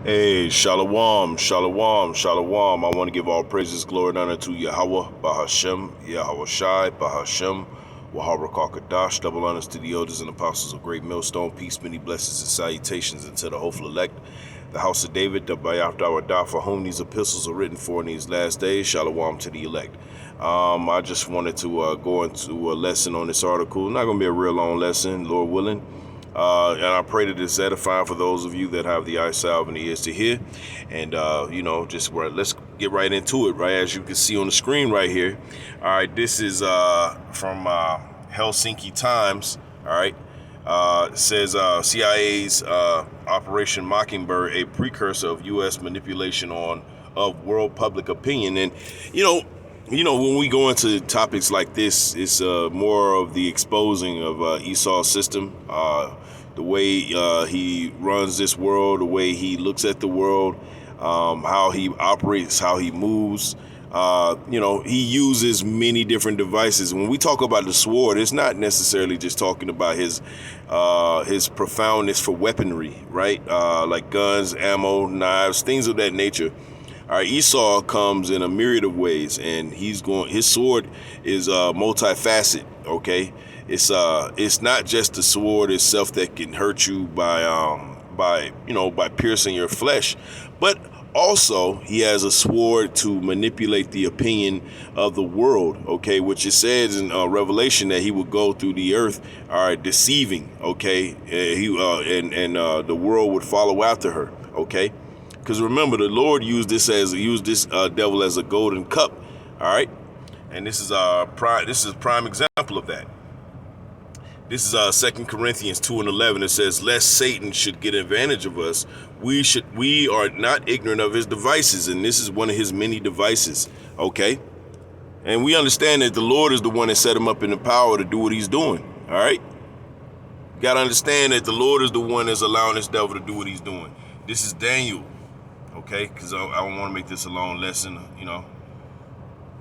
Hey, Shalom, Shalom, Shalom. I want to give all praises, glory, and honor to Yahweh, Bahashem, Yahweh Shai, Bahashem, Wahara Kakadash. Double honors to the elders and apostles of Great Millstone. Peace, many blessings, and salutations unto the hopeful elect, the house of David, the Bayaf Dawadah, for whom these epistles are written for in these last days. Shalom to the elect. I just wanted to go into a lesson on this article. Not going to be a real long lesson, Lord willing. And I pray that it's edifying for those of you that have the eyes salve and the ears to hear. And, let's get right into it, right? As you can see on the screen right here. All right, this is from Helsinki Times, all right? It says CIA's Operation Mockingbird, a precursor of U.S. manipulation of world public opinion. And, when we go into topics like this, it's more of the exposing of Esau's system, the way he runs this world, the way he looks at the world, how he operates, how he moves. He uses many different devices. When we talk about the sword, it's not necessarily just talking about his profoundness for weaponry, right? Like guns, ammo, knives, things of that nature. All right, Esau comes in a myriad of ways, and his sword is multifaceted. Okay, it's not just the sword itself that can hurt you by piercing your flesh, but also he has a sword to manipulate the opinion of the world. Okay, which it says in Revelation that he will go through the earth, all right, deceiving. Okay, the world would follow after her. Okay. Because remember, the Lord used this devil as a golden cup, all right, and this is a prime example of that. This is 2 Corinthians 2:11. It says, "Lest Satan should get advantage of us, we are not ignorant of his devices," and this is one of his many devices, okay. And we understand that the Lord is the one that set him up in the power to do what he's doing, all right. You got to understand that the Lord is the one that's allowing this devil to do what he's doing. This is Daniel. Okay, because I don't want to make this a long lesson, I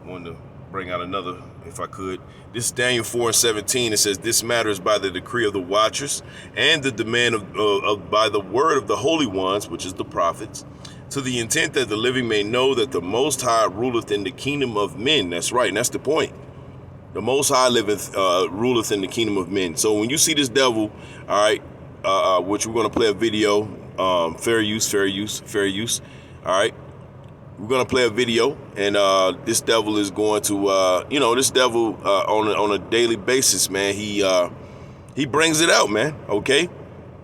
wanted to bring out another if I could. This is Daniel 4:17. It says, "This matter is by the decree of the watchers and the demand of by the word of the holy ones," which is the prophets, "to the intent that the living may know that the Most High ruleth in the kingdom of men." That's right, and that's the point. The Most High ruleth in the kingdom of men. So when you see this devil, all right, which we're going to play a video, fair use. All right, we're gonna play a video, and this devil is going to, this devil on a daily basis, man. He brings it out, man. Okay,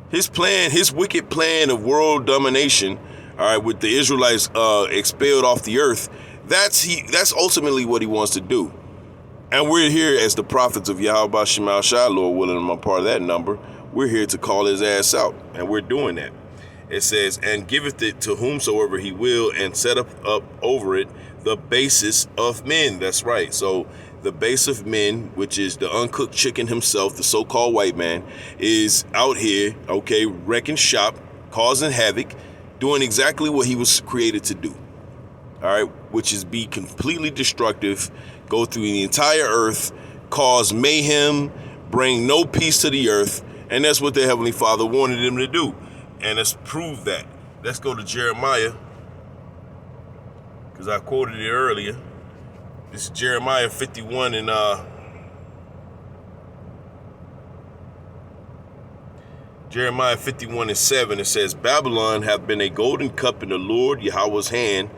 his wicked plan of world domination, all right, with the Israelites expelled off the earth. That's ultimately what he wants to do, and we're here as the prophets of Yahweh Shemal Shai, Lord willing, I'm a part of that number. We're here to call his ass out, and we're doing that. It says, "And giveth it to whomsoever he will, and set up over it the basis of men." That's right. So the base of men, which is the uncooked chicken himself, the so-called white man, is out here, okay, wrecking shop, causing havoc, doing exactly what he was created to do. All right, which is be completely destructive, go through the entire earth, cause mayhem, bring no peace to the earth, and that's what the Heavenly Father wanted him to do. And let's prove that. Let's go to Jeremiah, because I quoted it earlier. This is Jeremiah 51 and Jeremiah 51:7. It says, "Babylon hath been a golden cup in the Lord Yahweh's hand."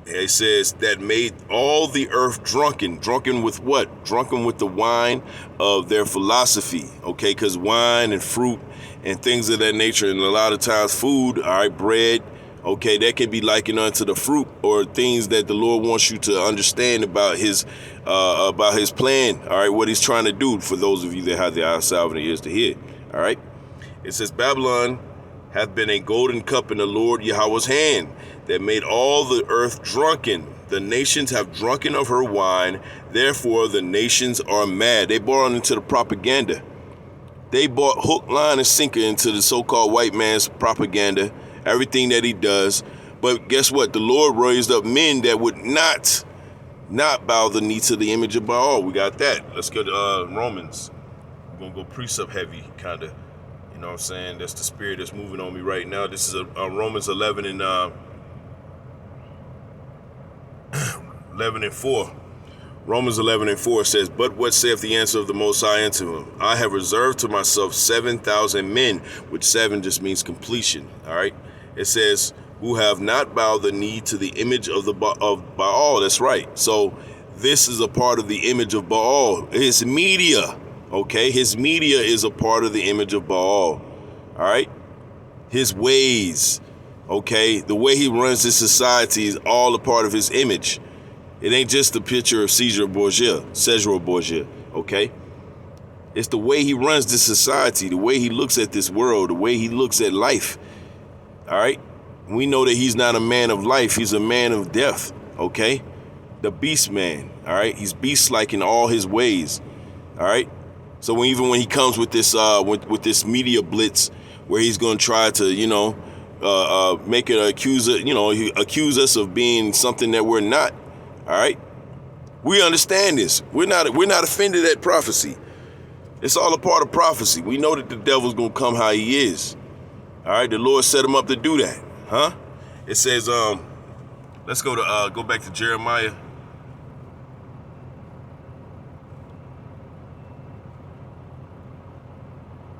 It says, "That made all the earth drunken." Drunken with what? Drunken with the wine of their philosophy. Okay, because wine and fruit and things of that nature, and a lot of times food, all right, bread, okay, that can be likened unto the fruit or things that the Lord wants you to understand about his plan, all right, what he's trying to do, for those of you that have the eyes salve and the ears to hear, all right. It says, "Babylon hath been a golden cup in the Lord Yahweh's hand, that made all the earth drunken. The nations have drunken of her wine, therefore the nations are mad." They bought into the propaganda. They bought hook, line, and sinker into the so-called white man's propaganda, everything that he does. But guess what? The Lord raised up men that would not bow the knee to the image of Baal. We got that. Let's go to Romans. We're going to go precept heavy, kind of, know what I'm saying? That's the spirit that's moving on me right now. This is Romans 11 and 11 and 4. Romans 11 and 4 says, "But what saith the answer of the Most High unto him? I have reserved to myself 7,000 men," which 7 just means completion. All right. It says, "who have not bowed the knee to the image of Baal." That's right. So this is a part of the image of Baal. His media. Okay. His media is a part of the image of Baal. All right. His ways. Okay. The way he runs his society is all a part of his image. It ain't just a picture of Cesar Borgia, okay? It's the way he runs this society, the way he looks at this world, the way he looks at life, all right? We know that he's not a man of life, he's a man of death, okay? The beast man, all right? He's beast-like in all his ways, all right? So even when he comes with this with this media blitz where he's going to try to, make it accuse us of being something that we're not. All right, we understand this. We're not offended at prophecy. It's all a part of prophecy. We know that the devil's gonna come how he is. All right, the Lord set him up to do that, huh? It says, let's go back to Jeremiah.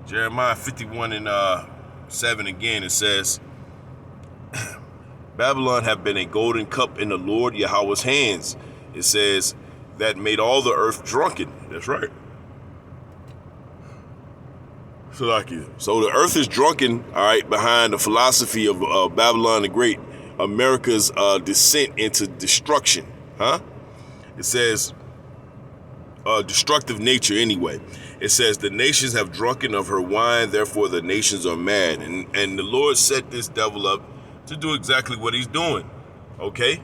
Jeremiah 51 and 7 again. It says, "Babylon have been a golden cup in the Lord Yahweh's hands." It says, "that made all the earth drunken." That's right. So the earth is drunken, all right, behind the philosophy of Babylon the Great, America's descent into destruction, huh? It says, destructive nature anyway. It says, "the nations have drunken of her wine, therefore the nations are mad." And the Lord set this devil up to do exactly what he's doing, okay?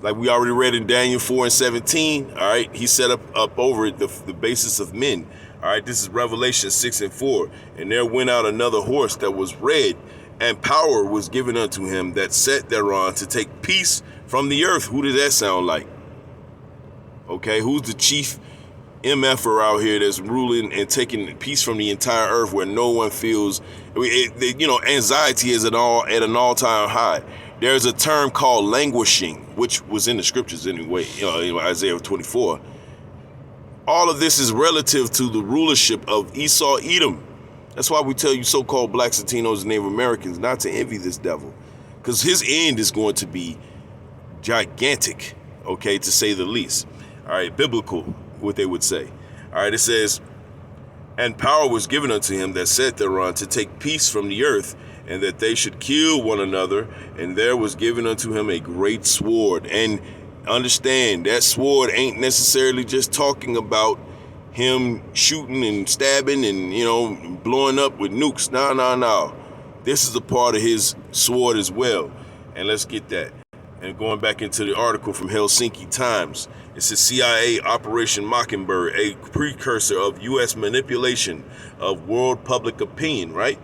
Like we already read in Daniel 4 and 17, all right? He set up over it the basis of men, all right? This is Revelation 6 and 4. "And there went out another horse that was red, and power was given unto him that sat thereon to take peace from the earth." Who does that sound like? Okay, who's the chief MFer out here that's ruling and taking peace from the entire earth where no one feels, anxiety is at an all-time high. There's a term called languishing, which was in the scriptures anyway, in Isaiah 24. All of this is relative to the rulership of Esau Edom. That's why we tell you so-called blacks, Latinos, and Native Americans not to envy this devil, because his end is going to be gigantic, okay, to say the least. All right, biblical, what they would say. All right, it says, "and power was given unto him that sat thereon to take peace from the earth, and that they should kill one another. And there was given unto him a great sword." And understand, that sword ain't necessarily just talking about him shooting and stabbing and, blowing up with nukes. No. This is a part of his sword as well. And let's get that. And going back into the article from Helsinki Times, it says CIA Operation Mockingbird, a precursor of U.S. manipulation of world public opinion, right?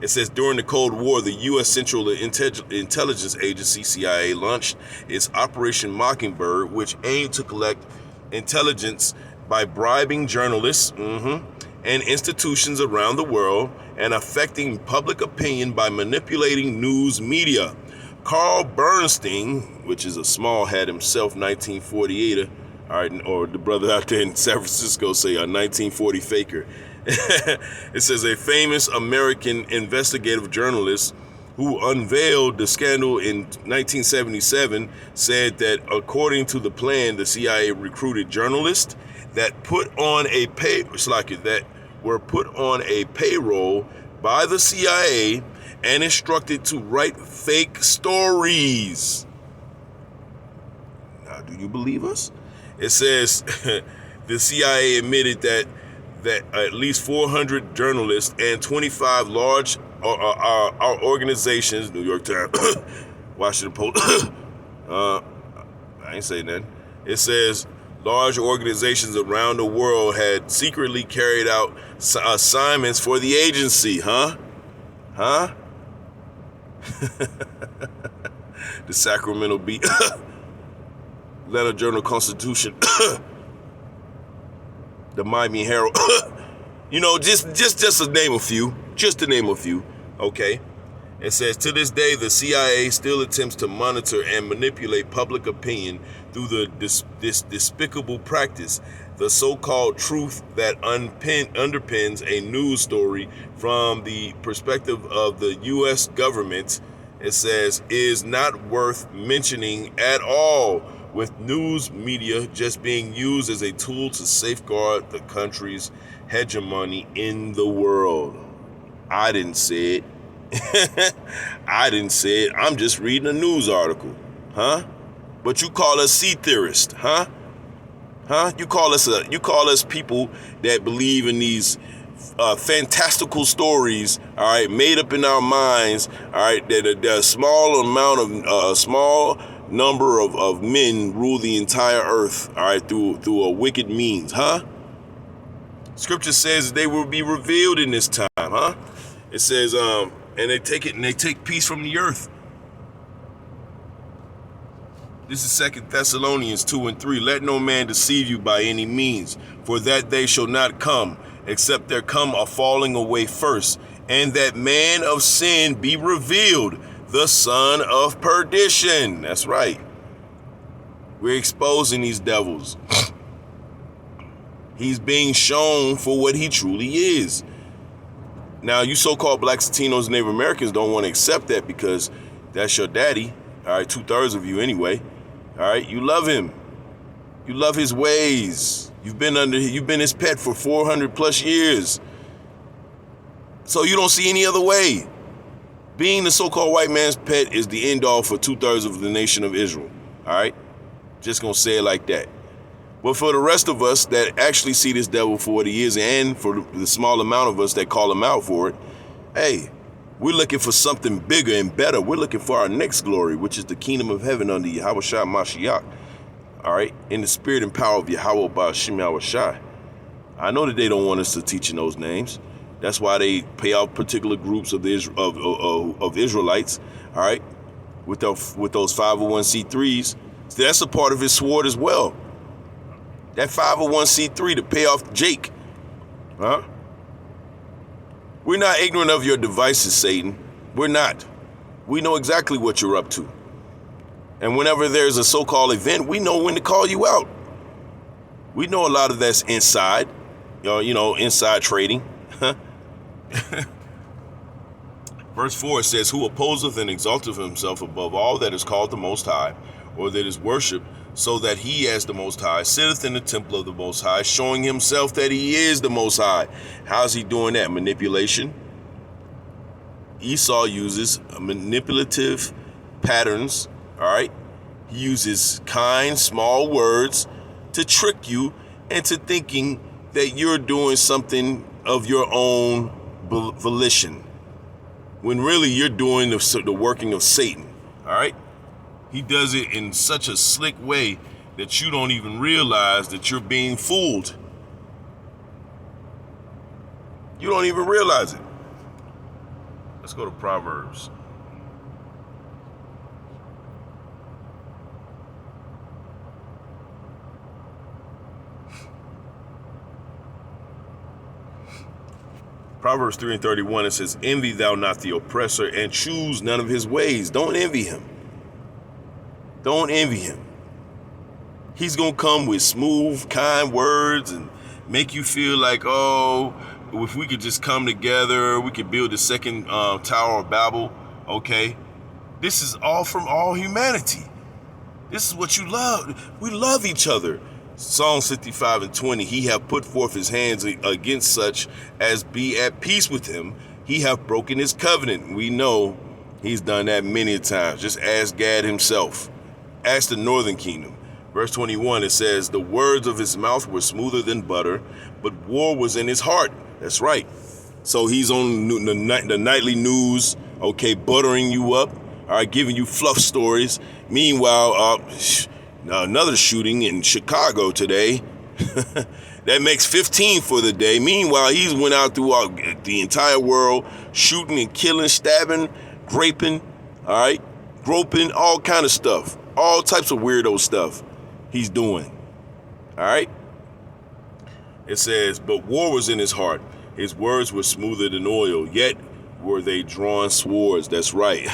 It says during the Cold War, the U.S. Central Intelligence Agency, CIA, launched its Operation Mockingbird, which aimed to collect intelligence by bribing journalists and institutions around the world and affecting public opinion by manipulating news media. Carl Bernstein, which is a small hat himself, 1948, all right, or the brother out there in San Francisco say a 1940 faker. It says a famous American investigative journalist who unveiled the scandal in 1977 said that according to the plan, the CIA recruited journalists that were put on a payroll by the CIA and instructed to write fake stories. Now, do you believe us? It says the CIA admitted that at least 400 journalists and 25 large organizations, New York Times, Washington Post, I ain't saying that. It says large organizations around the world had secretly carried out assignments for the agency, huh? The Sacramento Bee, Atlanta Journal-Constitution, the Miami Herald, just to name a few. just to name a few, okay? It says, to this day, the CIA still attempts to monitor and manipulate public opinion through this despicable practice, the so-called truth that underpins a news story from the perspective of the U.S. government. It says, is not worth mentioning at all, with news media just being used as a tool to safeguard the country's hegemony in the world. I didn't say it. I didn't say it. I'm just reading a news article. Huh? But you call us sea theorists, huh? Huh? You call us people that believe in these fantastical stories, all right, made up in our minds, all right, that a small number of men rule the entire earth, all right, through a wicked means, huh? Scripture says they will be revealed in this time, huh? It says, and they take peace from the earth. This is 2 Thessalonians 2:3. Let no man deceive you by any means, for that day shall not come, except there come a falling away first, and that man of sin be revealed, the son of perdition. That's right. We're exposing these devils. He's being shown for what he truly is. Now, you so-called blacks, Latinos, and Native Americans don't want to accept that because that's your daddy. All right, 2/3 of you anyway. All right, you love him. You love his ways. You've been his pet for 400 plus years. So you don't see any other way. Being the so-called white man's pet is the end all for 2/3 of the nation of Israel. All right, just gonna say it like that. But for the rest of us that actually see this devil for what he is, and for the small amount of us that call him out for it, hey, we're looking for something bigger and better. We're looking for our next glory, which is the kingdom of heaven under Yahweh Shai Mashiach. All right, in the spirit and power of Yahweh Ba'ashim Yahweh Shai. I know that they don't want us to teach in those names. That's why they pay out particular groups of Israelites, all right, with those 501c3s. So that's a part of his sword as well. That 501c3 to pay off Jake, huh? We're not ignorant of your devices, Satan. We're not. We know exactly what you're up to. And whenever there's a so-called event, we know when to call you out. We know a lot of that's inside, inside trading. Verse 4 says, who opposeth and exalteth himself above all that is called the Most High, or that is worshipped, so that he as the Most High sitteth in the temple of the Most High, showing himself that he is the Most High. How's he doing that? Manipulation. Esau uses manipulative patterns, all right? He uses kind, small words to trick you into thinking that you're doing something of your own volition, when really you're doing the working of Satan, all right? He does it in such a slick way that you don't even realize that you're being fooled. You don't even realize it. Let's go to Proverbs. Proverbs 3:31, it says, envy thou not the oppressor, and choose none of his ways. Don't envy him. Don't envy him. He's going to come with smooth, kind words and make you feel like, oh, if we could just come together, we could build the second Tower of Babel, okay? This is all from all humanity. This is what you love. We love each other. Psalms 55:20, he hath put forth his hands against such as be at peace with him. He hath broken his covenant. We know he's done that many times. Just ask Gad himself. Ask the northern kingdom. Verse 21, it says, the words of his mouth were smoother than butter, but war was in his heart. That's right. So he's on the nightly news, okay, buttering you up, all right, giving you fluff stories. Meanwhile, another shooting in Chicago today. That makes 15 for the day. Meanwhile, he's went out throughout the entire world, shooting and killing, stabbing, raping, all right, groping, all kind of stuff. All types of weirdo stuff he's doing. All right? It says, but war was in his heart. His words were smoother than oil, yet were they drawn swords. That's right.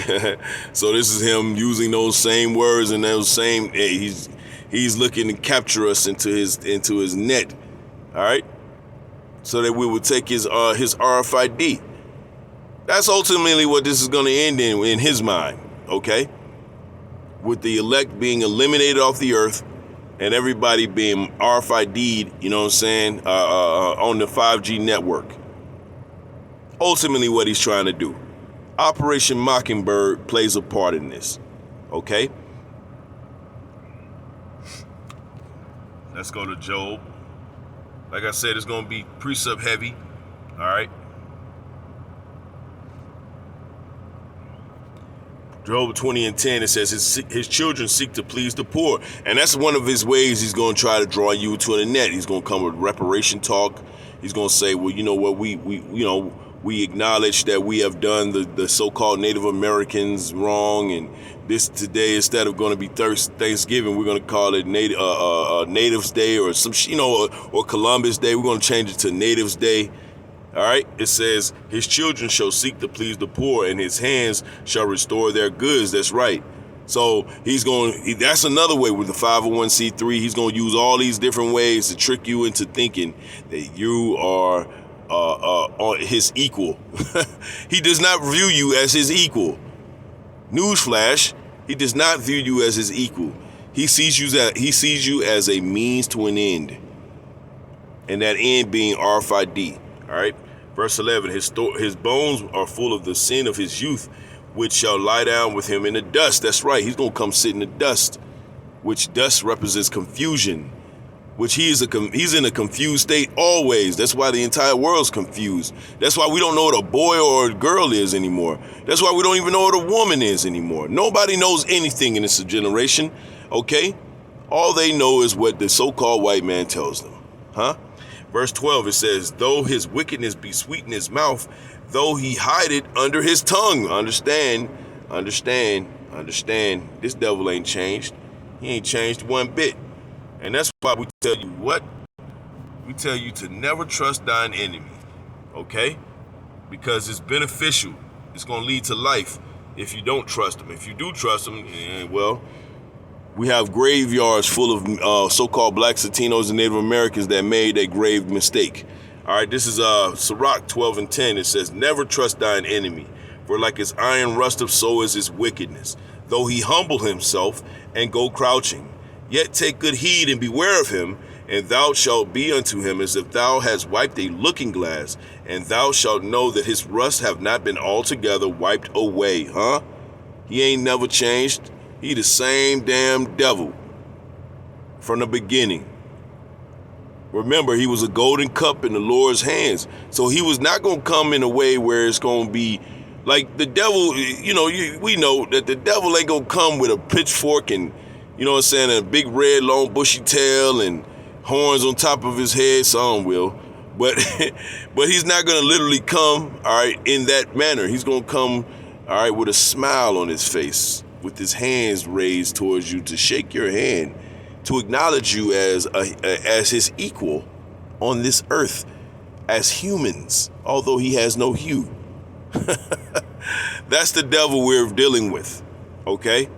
So this is him using those same words and those same. He's looking to capture us into his net. All right, so that we would take his RFID. That's ultimately what this is going to end in his mind. Okay, with the elect being eliminated off the earth and everybody being RFID'd, you know what I'm saying, on the 5G network. Ultimately what he's trying to do. Operation Mockingbird plays a part in this. Okay? Let's go to Job. Like I said, it's going to be precept heavy. All right? Job 20:10, it says his children seek to please the poor. And that's one of his ways he's going to try to draw you to the net. He's going to come with reparation talk. He's going to say, well, you know what, we acknowledge that we have done the so-called Native Americans wrong, and this today, instead of going to be Thanksgiving, we're going to call it Natives Day or some, or Columbus Day. We're going to change it to Natives Day. All right. It says his children shall seek to please the poor, and his hands shall restore their goods. That's right. So that's another way with the 501c3. He's going to use all these different ways to trick you into thinking that you are his equal. He does not view you as his equal. Newsflash, he does not view you as his equal. He sees you as a means to an end, and that end being RFID. All right. Verse 11, his bones are full of the sin of his youth, which shall lie down with him in the dust. That's right. He's going to come sit in the dust, which dust represents confusion, which he's in a confused state always. That's why the entire world's confused. That's why we don't know what a boy or a girl is anymore. That's why we don't even know what a woman is anymore. Nobody knows anything in this generation. Okay. All they know is what the so-called white man tells them. Huh? Verse 12, it says, though his wickedness be sweet in his mouth, though he hide it under his tongue. Understand. This devil ain't changed. He ain't changed one bit. And that's why we tell you what? We tell you to never trust thine enemy. Okay? Because it's beneficial. It's going to lead to life if you don't trust him. If you do trust him, well, we have graveyards full of so-called blacks, Latinos, and Native Americans that made a grave mistake. All right, this is Sirach 12:10. It says, never trust thine enemy, for like his iron rusteth, so is his wickedness. Though he humble himself and go crouching, yet take good heed and beware of him, and thou shalt be unto him as if thou hast wiped a looking glass, and thou shalt know that his rust have not been altogether wiped away. Huh? He ain't never changed. He the same damn devil from the beginning. Remember, he was a golden cup in the Lord's hands. So he was not going to come in a way where it's going to be like the devil. We know that the devil ain't going to come with a pitchfork and, you know what I'm saying, a big red long bushy tail and horns on top of his head. Some will. But he's not going to literally come, all right, in that manner. He's going to come, all right, with a smile on his face, with his hands raised towards you to shake your hand, to acknowledge you as his equal on this earth, as humans, although he has no hue. That's the devil we're dealing with, okay?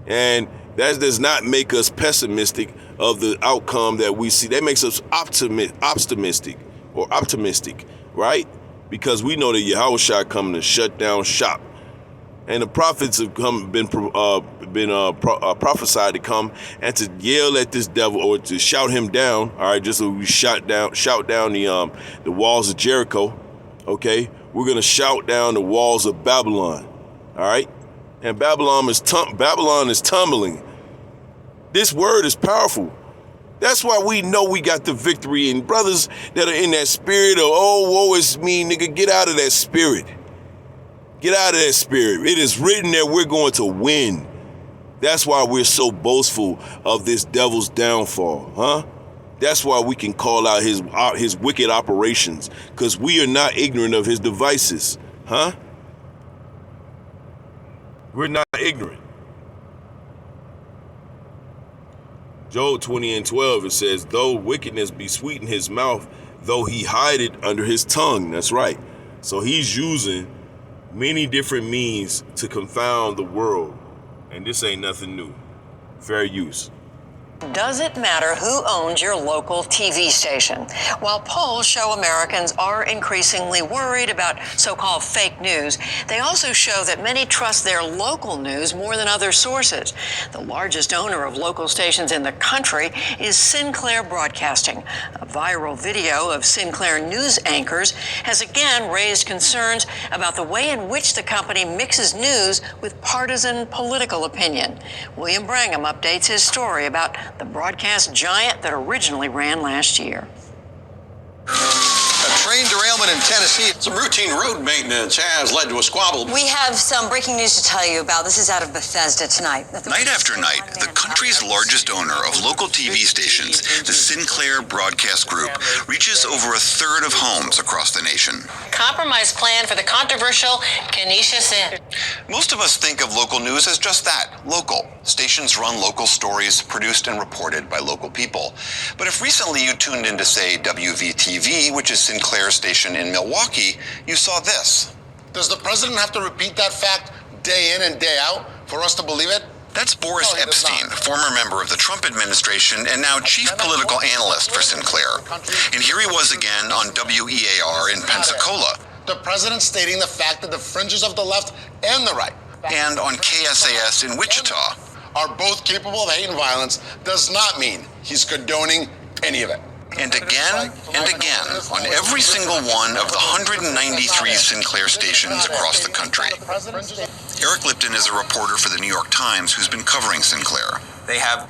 And that does not make us pessimistic of the outcome that we see. That makes us optimistic, right? Because we know that Yahushua coming to shut down shop. And the prophets have been prophesied to come and to yell at this devil, or to shout him down. All right, just so we shout down the walls of Jericho. Okay, we're gonna shout down the walls of Babylon. All right, and Babylon is tumbling. This word is powerful. That's why we know we got the victory. And brothers that are in that spirit of, oh, woe is me, nigga, get out of that spirit. Get out of that spirit. It is written that we're going to win. That's why we're so boastful of this devil's downfall, huh? That's why we can call out his wicked operations, because we are not ignorant of his devices, huh? We're not ignorant. Job 20:12, it says, though wickedness be sweet in his mouth, though he hide it under his tongue. That's right. So he's using many different means to confound the world. And this ain't nothing new. Fair use. Does it matter who owns your local TV station? While polls show Americans are increasingly worried about so-called fake news, they also show that many trust their local news more than other sources. The largest owner of local stations in the country is Sinclair Broadcasting. A viral video of Sinclair news anchors has again raised concerns about the way in which the company mixes news with partisan political opinion. William Brangham updates his story about the broadcast giant that originally ran last year. A train derailment in Tennessee. Some routine road maintenance has led to a squabble. We have some breaking news to tell you about. This is out of Bethesda tonight. Night after night, the country's largest owner of local TV stations, the Sinclair Broadcast Group, reaches over a third of homes across the nation. Compromise plan for the controversial Kenesha Sin. Most of us think of local news as just that, local. Stations run local stories produced and reported by local people. But if recently you tuned in to, say, WVTV, which is Sinclair's station in Milwaukee, you saw this. Does the president have to repeat that fact day in and day out for us to believe it? That's Boris Epshteyn, former member of the Trump administration and now chief political analyst for Sinclair. And here he was again on WEAR in Pensacola. The president stating the fact that the fringes of the left and the right and on KSAS in Wichita are both capable of hate and violence does not mean he's condoning any of it. And again on every single one of the 193 Sinclair stations across the country. Eric Lipton is a reporter for the New York Times who's been covering Sinclair. They have,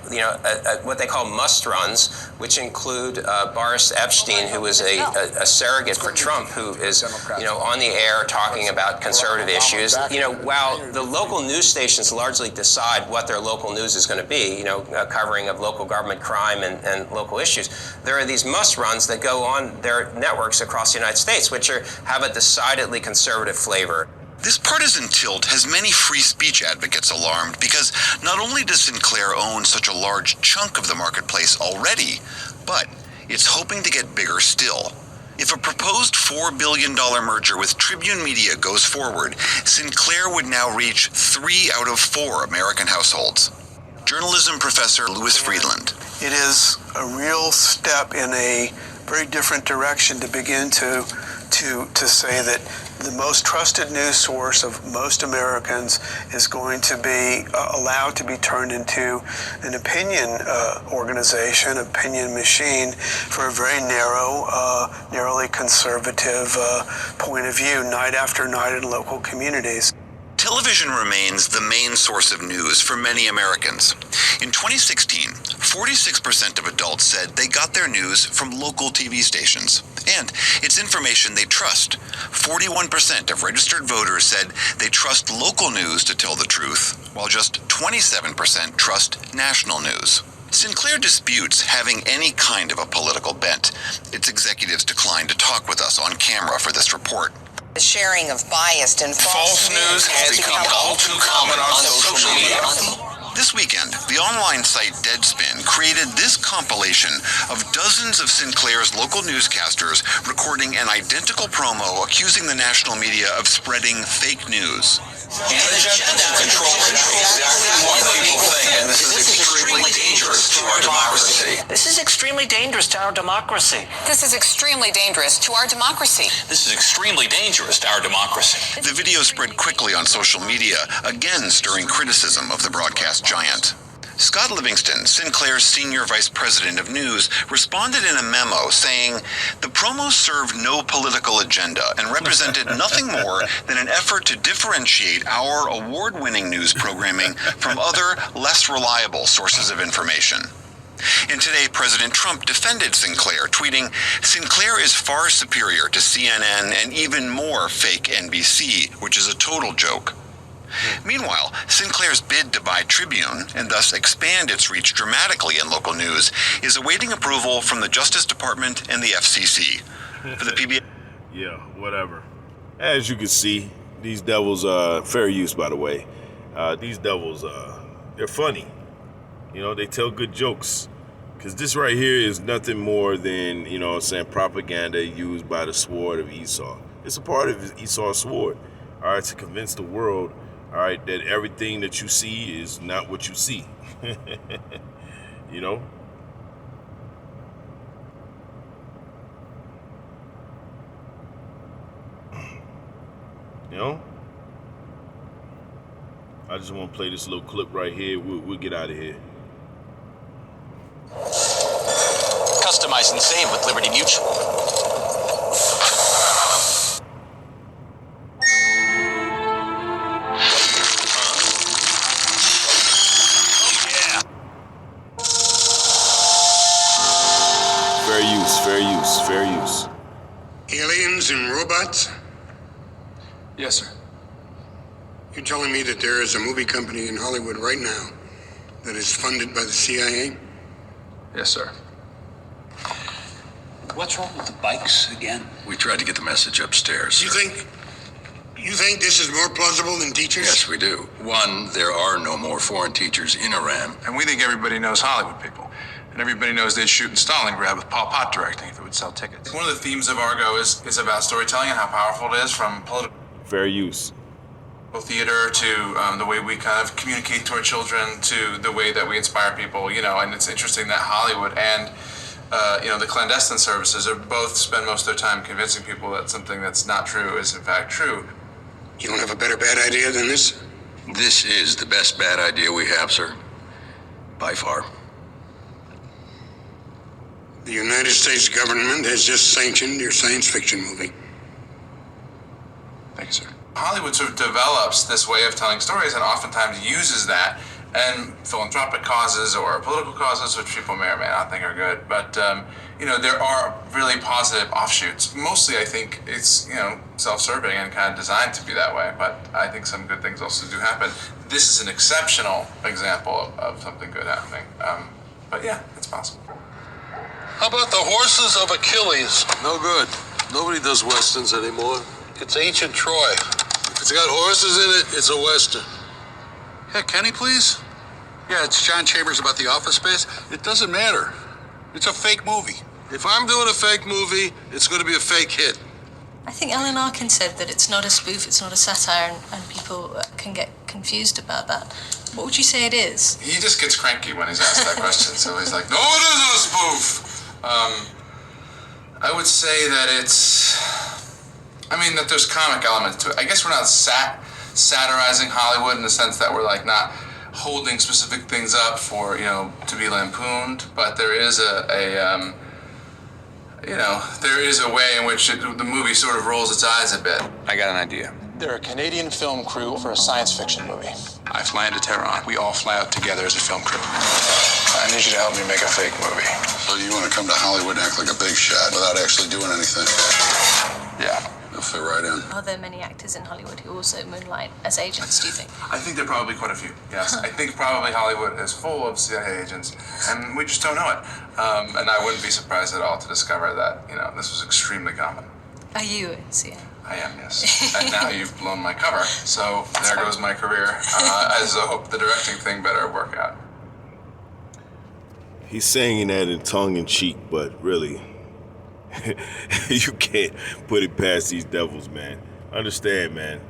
what they call must runs, which include Boris Epshteyn, who is a surrogate for Trump, who is, on the air talking about conservative issues. While the local news stations largely decide what their local news is going to be, covering of local government crime and local issues, there are these must runs that go on their networks across the United States, which have a decidedly conservative flavor. This partisan tilt has many free speech advocates alarmed because not only does Sinclair own such a large chunk of the marketplace already, but it's hoping to get bigger still. If a proposed $4 billion merger with Tribune Media goes forward, Sinclair would now reach 3 out of 4 American households. Journalism professor Louis Friedland. It is a real step in a very different direction to begin to say that the most trusted news source of most Americans is going to be allowed to be turned into an opinion organization, opinion machine for a very narrowly conservative point of view, night after night in local communities. Television remains the main source of news for many Americans. In 2016, 46% of adults said they got their news from local TV stations, and it's information they trust. 41% of registered voters said they trust local news to tell the truth, while just 27% trust national news. Sinclair disputes having any kind of a political bent. Its executives declined to talk with us on camera for this report. The sharing of biased and false news has become all too common on social media. This weekend, the online site Deadspin created this compilation of dozens of Sinclair's local newscasters recording an identical promo accusing the national media of spreading fake news. And agenda control is exactly one people think, and this is extremely dangerous to our democracy. This is extremely dangerous to our democracy. This is extremely dangerous to our democracy. This is extremely dangerous to our democracy. The video spread quickly on social media, again stirring criticism of the broadcast giant. Scott Livingston, Sinclair's senior vice president of news, responded in a memo saying the promo served no political agenda and represented nothing more than an effort to differentiate our award-winning news programming from other, less reliable sources of information. And today, President Trump defended Sinclair, tweeting, "Sinclair is far superior to CNN and even more fake NBC, which is a total joke." Meanwhile, Sinclair's bid to buy Tribune, and thus expand its reach dramatically in local news, is awaiting approval from the Justice Department and the FCC. For the PBS... Yeah, whatever. As you can see, these devils, fair use by the way, these devils, they're funny. They tell good jokes. Because this right here is nothing more than, you know what I'm saying, propaganda used by the sword of Esau. It's a part of Esau's sword, all right, to convince the world, all right, that everything that you see is not what you see. You know? You know? I just want to play this little clip right here. We'll get out of here. Customize and save with Liberty Mutual. Fair use, fair use, fair use. Aliens and robots? Yes, sir. You're telling me that there is a movie company in Hollywood right now that is funded by the CIA? Yes, sir. What's wrong with the bikes again? We tried to get the message upstairs. You think this is more plausible than teachers? Yes, we do. One, there are no more foreign teachers in Iran. And we think everybody knows Hollywood people. And everybody knows they'd shoot in Stalingrad with Pol Pot directing if it would sell tickets. One of the themes of Argo is about storytelling and how powerful it is, from political Fair use. theater to the way we kind of communicate to our children, to the way that we inspire people, you know. And it's interesting that Hollywood and the clandestine services are both spend most of their time convincing people that something that's not true is in fact true. You don't have a better bad idea than this? This is the best bad idea we have, sir. By far. The United States government has just sanctioned your science fiction movie. Thank you, sir. Hollywood sort of develops this way of telling stories and oftentimes uses that and philanthropic causes or political causes, which people may or may not think are good. But, there are really positive offshoots. Mostly, I think it's, self-serving and kind of designed to be that way. But I think some good things also do happen. This is an exceptional example of something good happening. But yeah, it's possible. How about the horses of Achilles? No good. Nobody does westerns anymore. It's ancient Troy. If it's got horses in it, it's a western. Yeah, Kenny, please? Yeah, it's John Chambers about the Office Space. It doesn't matter. It's a fake movie. If I'm doing a fake movie, it's going to be a fake hit. I think Alan Arkin said that it's not a spoof, it's not a satire, and people can get confused about that. What would you say it is? He just gets cranky when he's asked that question, so he's like, no, it isn't a spoof! I would say that that there's comic elements to it. I guess we're not satirizing Hollywood in the sense that we're like not holding specific things up for, to be lampooned, but there is there is a way in which the movie sort of rolls its eyes a bit. I got an idea. They're a Canadian film crew for a science fiction movie. I fly into Tehran. We all fly out together as a film crew. I need you to help me make a fake movie. So you want to come to Hollywood and act like a big shot without actually doing anything? Yeah. You'll fit right in. Are there many actors in Hollywood who also moonlight as agents, do you think? I think there are probably quite a few, yes. I think probably Hollywood is full of CIA agents, and we just don't know it. And I wouldn't be surprised at all to discover that, this was extremely common. Are you a CIA? I am, yes. And now you've blown my cover, so there goes my career. I just hope the directing thing better work out. He's saying that in tongue-in-cheek, but really, you can't put it past these devils, man. Understand, man.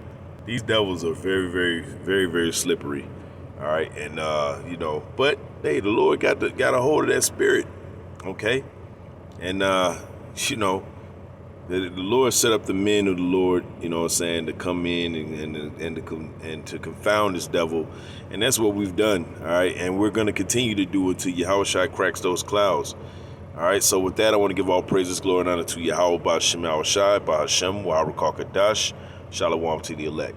These devils are very, very, very, very slippery. All right, and but hey, the Lord got a hold of that spirit, okay? And the Lord set up the men of the Lord, to come in and to confound this devil. And that's what we've done, all right? And we're going to continue to do it till Yahushua cracks those clouds. All right, so with that, I want to give all praises, glory, and honor to Yahweh, Ba'ashem, Yahushua, Ba'ashem, Waharakakadash, Shalom to the elect.